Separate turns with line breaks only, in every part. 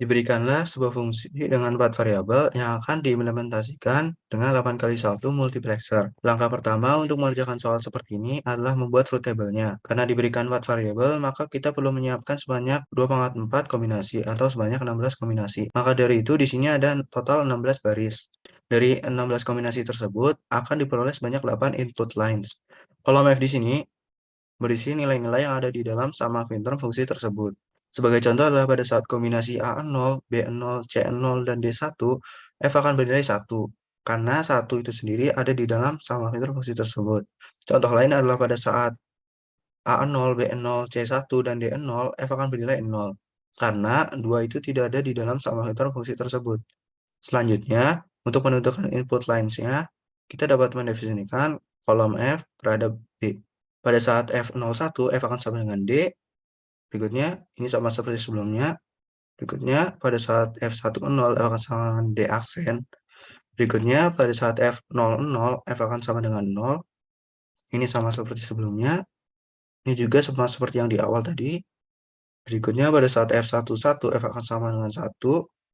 Diberikanlah sebuah fungsi dengan 4 variabel yang akan diimplementasikan dengan 8 kali 1 multiplexer. Langkah pertama untuk mengerjakan soal seperti ini adalah membuat truth table-nya. Karena diberikan 4 variabel, maka kita perlu menyiapkan sebanyak 2 pangkat 4 kombinasi atau sebanyak 16 kombinasi. Maka dari itu di sini ada total 16 baris. Dari 16 kombinasi tersebut akan diperoleh sebanyak 8 input lines. Kolom F di sini berisi nilai-nilai yang ada di dalam sama pinter fungsi tersebut. Sebagai contoh adalah pada saat kombinasi A0, B0, C0, dan D1, F akan bernilai 1, karena 1 itu sendiri ada di dalam sama pinter fungsi tersebut. Contoh lain adalah pada saat A0, B0, C1, dan D0, F akan bernilai 0, karena 2 itu tidak ada di dalam sama pinter fungsi tersebut. Selanjutnya, untuk menentukan input lines-nya, kita dapat mendefinisikan kolom F terhadap D. Pada saat F01, F akan sama dengan D. Berikutnya, ini sama seperti sebelumnya. Berikutnya, pada saat F10, F akan sama dengan D aksen. Berikutnya, pada saat F00, F akan sama dengan 0. Ini sama seperti sebelumnya. Ini juga sama seperti yang di awal tadi. Berikutnya, pada saat F11, F akan sama dengan 1.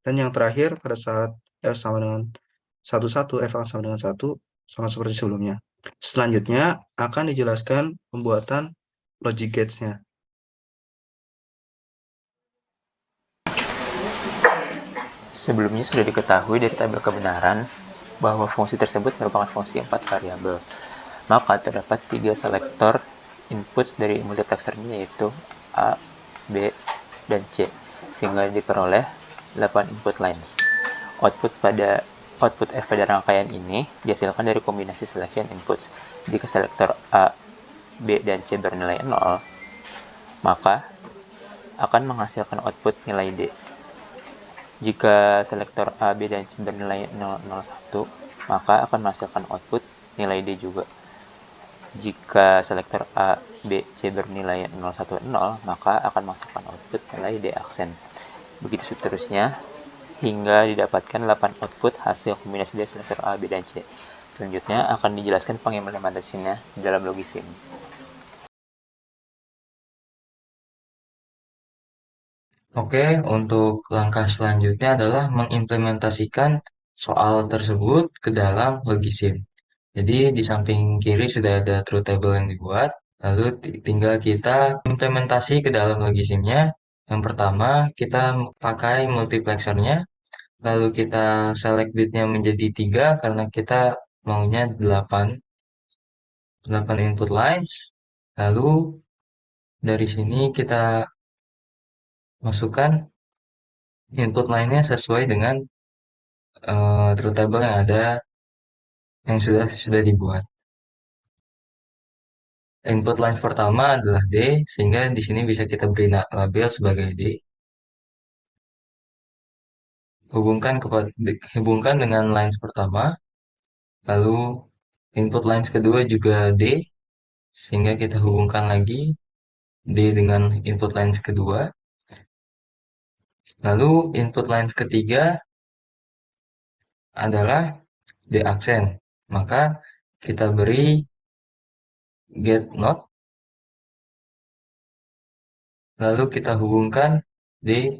Dan yang terakhir, pada saat F sama dengan 11, F akan sama dengan 1, sama seperti sebelumnya. Selanjutnya, akan dijelaskan pembuatan logic gates-nya.
Sebelumnya sudah diketahui dari tabel kebenaran bahwa fungsi tersebut merupakan fungsi 4 variabel. Maka terdapat 3 selektor inputs dari multiplexernya, yaitu A, B, dan C, sehingga diperoleh 8 input lines. Output F pada rangkaian ini dihasilkan dari kombinasi selection inputs. Jika selektor A, B, dan C bernilai 0, maka akan menghasilkan output nilai D. Jika selektor A, B, dan C bernilai 001, maka akan menghasilkan output nilai D juga. Jika selektor A, B, C bernilai 010, maka akan menghasilkan output nilai D aksen. Begitu seterusnya, hingga didapatkan 8 output hasil kombinasi dari selektor A, B, dan C. Selanjutnya akan dijelaskan pengimplementasinya dalam Logisim.
Oke, untuk langkah selanjutnya adalah mengimplementasikan soal tersebut ke dalam Logisim. Jadi di samping kiri sudah ada truth table yang dibuat, lalu tinggal kita implementasi ke dalam Logisimnya. Yang pertama, kita pakai multiplexernya, lalu kita select bitnya menjadi 3 karena kita maunya 8 input lines. Lalu dari sini kita masukkan input line-nya sesuai dengan truth table yang ada yang sudah dibuat. Input lines pertama adalah D, sehingga di sini bisa kita beri label sebagai D. Hubungkan dengan lines pertama, lalu input lines kedua juga D, sehingga kita hubungkan lagi D dengan input lines kedua. Lalu input lines ketiga adalah D aksen, maka kita beri get not, lalu kita hubungkan D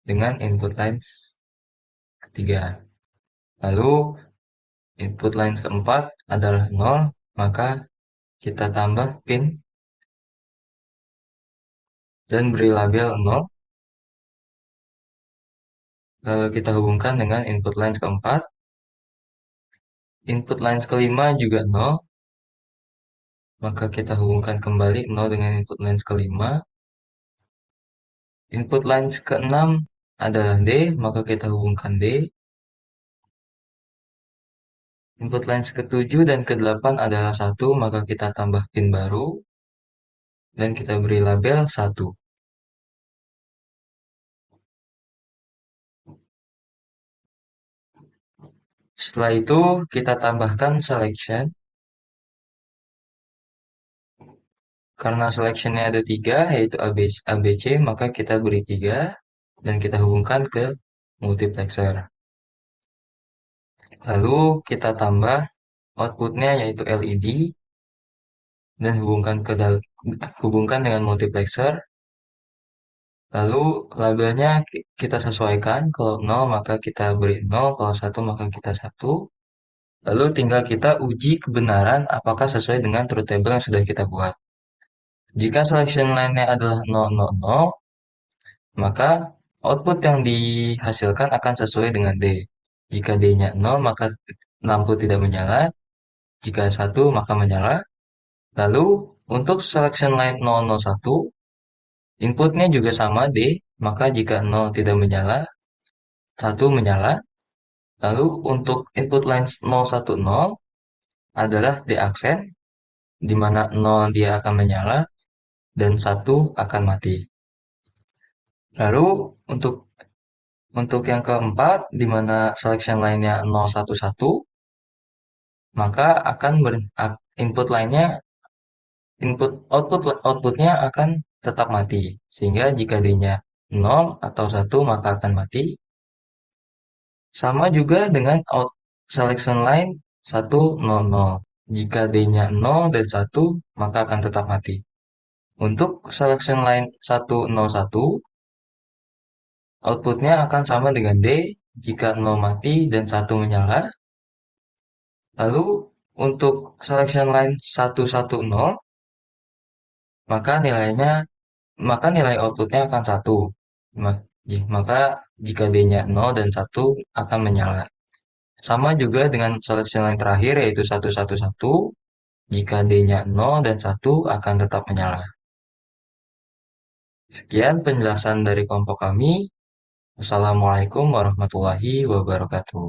dengan input lines ketiga. Lalu input lines keempat adalah 0, maka kita tambah pin dan beri label 0. Lalu kita hubungkan dengan input lines keempat. Input lines kelima juga 0, maka kita hubungkan kembali 0 dengan input lines kelima. Input lines keenam adalah D, maka kita hubungkan D. Input lines ketujuh dan ke-8 adalah 1, maka kita tambah pin baru. Dan kita beri label 1. Setelah itu, kita tambahkan selection. Karena selectionnya ada 3, yaitu ABC, maka kita beri 3. Dan kita hubungkan ke multiplexer. Lalu kita tambah outputnya yaitu LED. Dan hubungkan dengan multiplexer. Lalu labelnya kita sesuaikan, kalau 0 maka kita beri 0, kalau 1 maka kita 1. Lalu tinggal kita uji kebenaran apakah sesuai dengan truth table yang sudah kita buat. Jika selection line-nya adalah 000, maka output yang dihasilkan akan sesuai dengan D. Jika D-nya 0, maka lampu tidak menyala. Jika 1, maka menyala. Lalu, untuk selection line 001, inputnya juga sama D, maka jika 0 tidak menyala, 1 menyala. Lalu, untuk input line 010 adalah D aksen, di mana 0 dia akan menyala, dan 1 akan mati. Lalu, untuk yang keempat, di mana selection line-nya 011, maka input line-nya outputnya akan tetap mati. Sehingga jika D-nya 0 atau 1 maka akan mati. Sama juga dengan selection line 100. Jika D-nya 0 dan 1 maka akan tetap mati. Untuk selection line 101, outputnya akan sama dengan D jika 0 mati dan 1 menyala. Lalu untuk selection line 110, maka nilai outputnya akan 1. Maka jika D-nya 0 dan 1 akan menyala. Sama juga dengan selection line terakhir yaitu 111. Jika D-nya 0 dan 1 akan tetap menyala. Sekian penjelasan dari kelompok kami. Wassalamualaikum warahmatullahi wabarakatuh.